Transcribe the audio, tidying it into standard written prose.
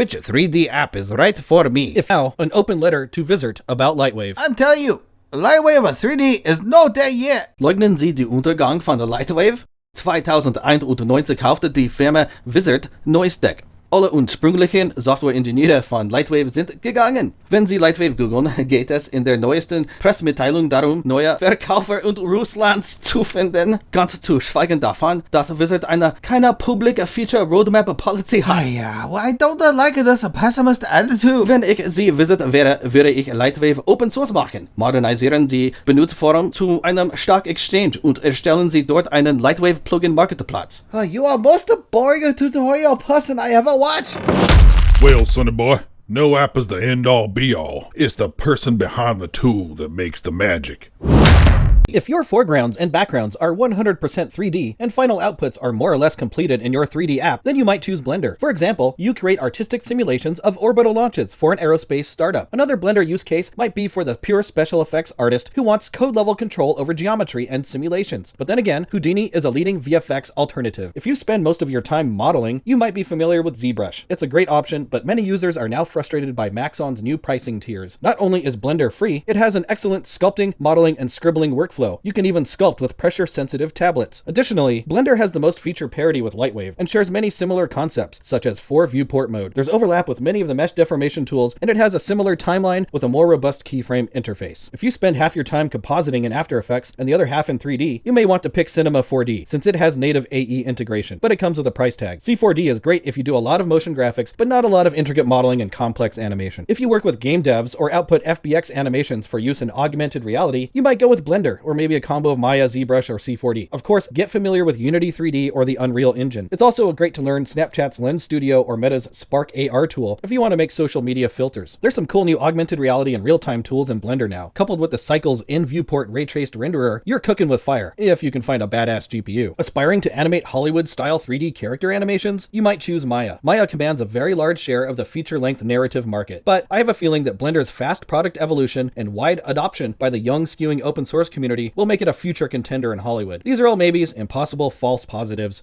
which 3D app is right for me. If now, an open letter to Vizrt about Lightwave. I'm telling you, Lightwave 3D is not there yet. Leugnen Sie die Untergang von der Lightwave? 2091 kaufte die Firma Vizrt neues Deck. Alle ursprünglichen Software-Ingenieure von Lightwave sind gegangen. Wenn Sie Lightwave googeln, geht es in der neuesten Pressemitteilung darum, neue Verkäufer und Russlands zu finden. Ganz zu schweigen davon, dass Vizrt keine Public Feature Roadmap Policy hat. Yeah, well, I don't like this pessimist attitude. Wenn ich Sie Vizrt wäre, würde ich Lightwave Open Source machen. Modernisieren die Benutzerforum zu einem Stark Exchange und erstellen Sie dort einen Lightwave Plugin Marketplatz. You are most boring tutorial person I ever watched. Well, sonny boy, no app is the end-all be-all. It's the person behind the tool that makes the magic. If your foregrounds and backgrounds are 100% 3D and final outputs are more or less completed in your 3D app, then you might choose Blender. For example, you create artistic simulations of orbital launches for an aerospace startup. Another Blender use case might be for the pure special effects artist who wants code-level control over geometry and simulations. But then again, Houdini is a leading VFX alternative. If you spend most of your time modeling, you might be familiar with ZBrush. It's a great option, but many users are now frustrated by Maxon's new pricing tiers. Not only is Blender free, it has an excellent sculpting, modeling, and scribbling workflow. You can even sculpt with pressure-sensitive tablets. Additionally, Blender has the most feature parity with Lightwave and shares many similar concepts, such as 4-viewport mode. There's overlap with many of the mesh deformation tools, and it has a similar timeline with a more robust keyframe interface. If you spend half your time compositing in After Effects and the other half in 3D, you may want to pick Cinema 4D, since it has native AE integration, but it comes with a price tag. C4D is great if you do a lot of motion graphics, but not a lot of intricate modeling and complex animation. If you work with game devs or output FBX animations for use in augmented reality, you might go with Blender, or maybe a combo of Maya, ZBrush, or C4D. Of course, get familiar with Unity 3D or the Unreal Engine. It's also great to learn Snapchat's Lens Studio or Meta's Spark AR tool if you want to make social media filters. There's some cool new augmented reality and real-time tools in Blender now. Coupled with the Cycles in-viewport ray-traced renderer, you're cooking with fire, if you can find a badass GPU. Aspiring to animate Hollywood-style 3D character animations? You might choose Maya. Maya commands a very large share of the feature-length narrative market, but I have a feeling that Blender's fast product evolution and wide adoption by the young skewing open source community will make it a future contender in Hollywood. These are all maybes and possible false positives.